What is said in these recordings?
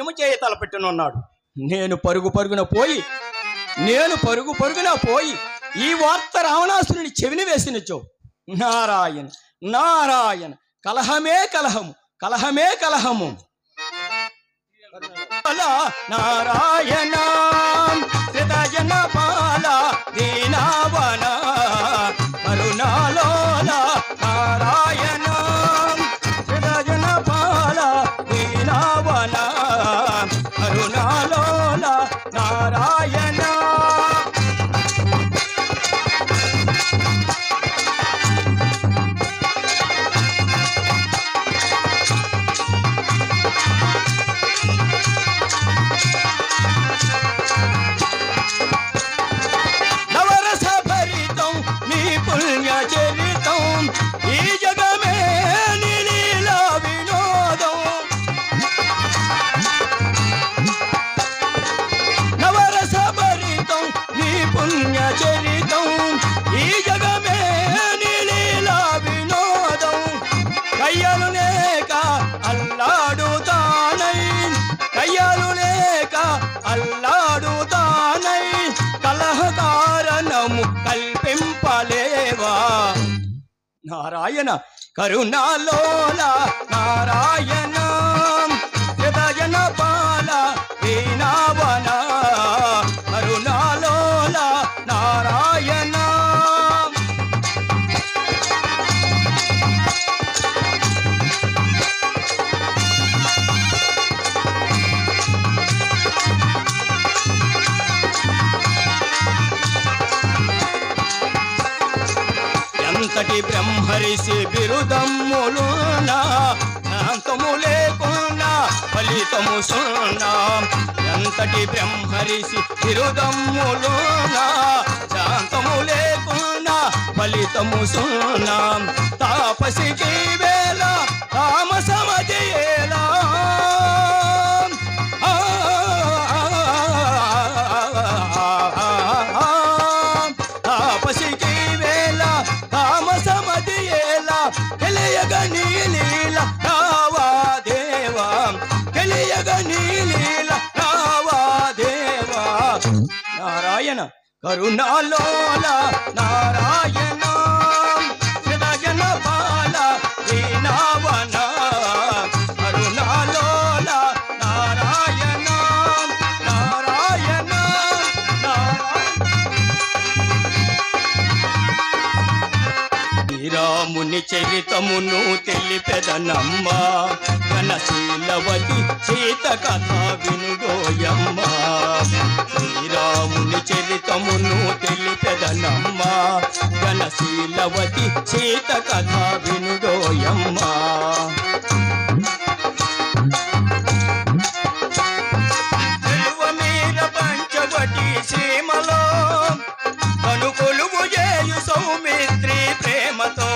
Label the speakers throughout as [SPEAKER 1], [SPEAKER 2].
[SPEAKER 1] కృత్యము చేయ తలపెట్టనున్నాడు. నేను పరుగు పరుగున పోయి ఈ వార్త రావణాసురుని చెవిని వేసినచో, నారాయణ నారాయణ, కలహమే కలహము. నారాయణ హృదయన పాల దీనావన కరుణాలోల, నారాయణ హృదయన పాల దీనావన కరుణాలోల, నారాయణ. అల్లాడుతానై కలహ కారణము కల్పింపలేవా, నారాయణ కరుణాలోల, నారాయణ హృదయన పాల దీనావన కరుణాలోల, నారాయణ. ఎంతటి బ్రహ్మరిషి బిరుదమ్ములున్నా అంతము లేకున్నా ఫలితము సున్నా, ఎంతటి బ్రహ్మరిషి బిరుదమ్ములున్నా శాంతము లేకున్నా ఫలితము సున్నా, తాపసికి వేళ తామసమజయేలా, తాపసికి వేళ తామసమజయేలా, తెలియగ నీలీల రావా దేవా, తెలియగ నీలీల రావా దేవా, నారాయణ కరుణాలోల, నారాయణ హృదయన పాల దీనావన కరుణాలోల, నారాయణ నారాయణ శ్రీరాముని చరితమును తెలిపెదనమ్మ, ఘనశీలవతి సీత కథ వినుడోయమ్మ. శ్రీరాముని చరితమును తెలిపెదనమ్మ, ఘనశీలవతి సీత కథ వినుడోయమ్మ. తిరువమీర పంచవటి సీమలో కనుకొలువు చేయు సౌమిత్రి ప్రేమతో,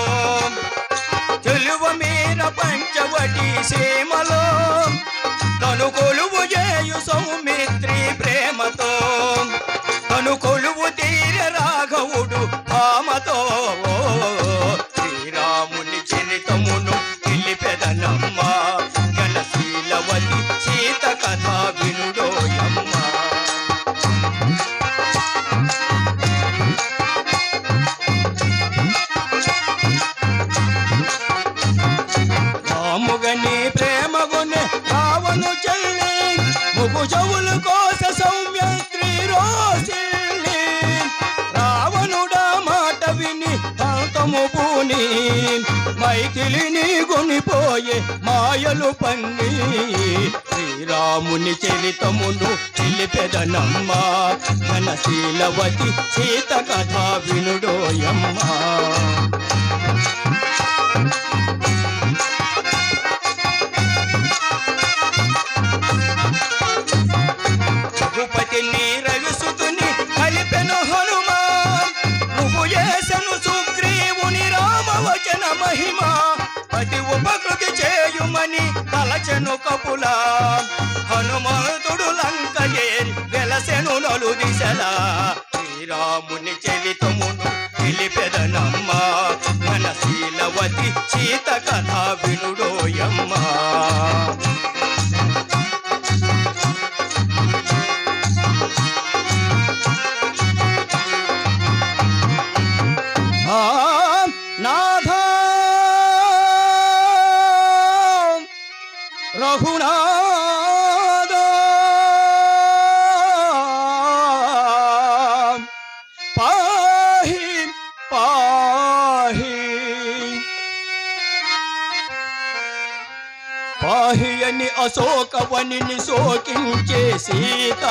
[SPEAKER 1] తెలువమీర పంచవటి సీమలో కనుకొలువు చేయు సౌమిత్రి ప్రేమతో, కనుకొలువు తీర రాఘవుడు భామతో, శ్రీరాముని చరితమును తెలిపెదనమ్మ, ఘనశీలవతి సీత కథ వినుడోయమ్మ. రాముగని ప్రేమగునే రావణు చెల్లి, ముగు చెవులు కోస సౌమ్యత్రి రోసిల్లి, రావణుడా మాట విని తాతము పూని మైథిలిని కొనిపోయే మాయలు పన్ని, శ్రీరాముని చరితమును తెలిపెదనమ్మ, ఘనశీలవతి సీత కథ వినుడోయమ్మ. రఘుపతిని రవిసుతుని కలిపెను హనుమాన్, నువ్వు చేసెను సుగ్రీవుని రామవచన మహిమ, అతి ఉపకృతి చేయుమని తలచెను కపుల, హనుమంతుడు లంక ఏరి వెలసెను నలు దిశలా, శ్రీరాముని చరితమును తెలిపెదనమ్మ, ఘనశీలవతి సీత కథ వినుడోయమ్మ. అశోకవనిని శోకించే సీత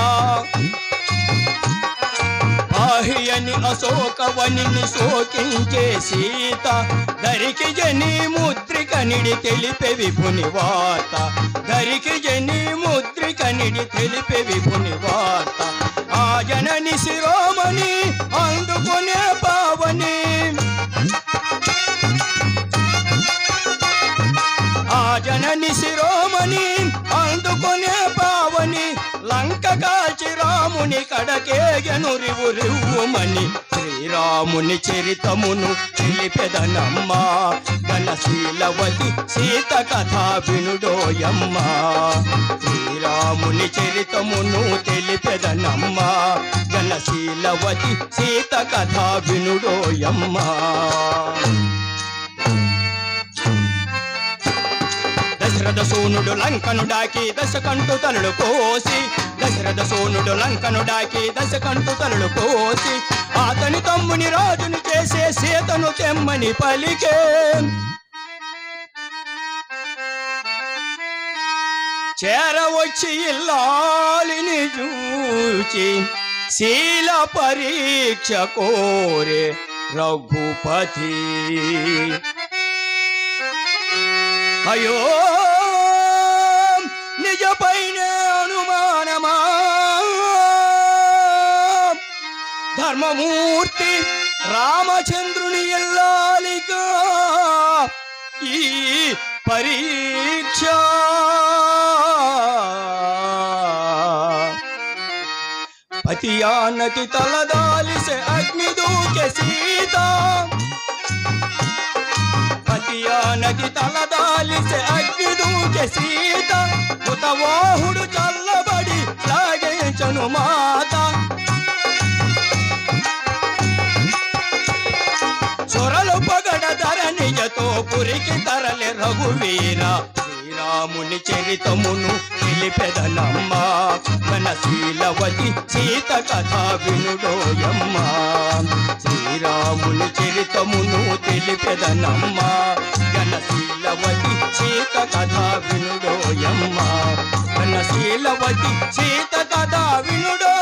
[SPEAKER 1] ఆహియని అశోకవనిని శోకించే సీత దరికి జని ముద్రిక నిడి తెలిపే విభుని వార్త దరికి జని ముద్రిక నిడి తెలిపే విభుని వార్త ఆ జనని శిరోమణి అందుకునే పావని ఆ జనని శిరోమణి అందుకునే పావని లంక కాల్చి రాముని కడకేగను రివు రివ్వుమని శ్రీరాముని చరితమును తెలిపెదనమ్మ ఘనశీలవతి సీత కథా వినుడోయమ్మ శ్రీరాముని చరితమును తెలిపెదనమ్మ ఘనశీలవతి సీత కథా వినుడోయమ్మ దశరథ సోనుడు లంకను డాకి దశకంఠు తలలు కోసి దశరథ సోనుడు లంకను డాకి దశకంఠు తలలు కోసి అతని తమ్ముని రాజుని చేసే సీతను తెమ్మని పలికే చేరవచ్చి ఇల్లాలిని చూచి శీల పరీక్ష కోరే రఘుపతి అయ్యో నిజపైన అనుమానమా ధర్మమూర్తి రామచంద్రుని ఎల్లాలిగా ఈ పరీక్ష పతియానతి తలదాలిసే అగ్ని దూకే సీత పతియానతి తలదాలిసే అగ్ని దూకే సీత ఉతవాహుడు చల్లబడి సాగించను మాత చొరలు పగడ ధరణియతో పురికి తరలి రఘువీర శ్రీరాముని చరితమును తెలిపెదనమ్మ ఘనశీలవతి సీత కథా వినుడోయమ్మ శ్రీరాముని చరితమును తెలిపెదనమ్మ ఘనశీలవతి సీత కథా వినుడోయమ్మ ఘనశీలవతి సీత కథా వినుడో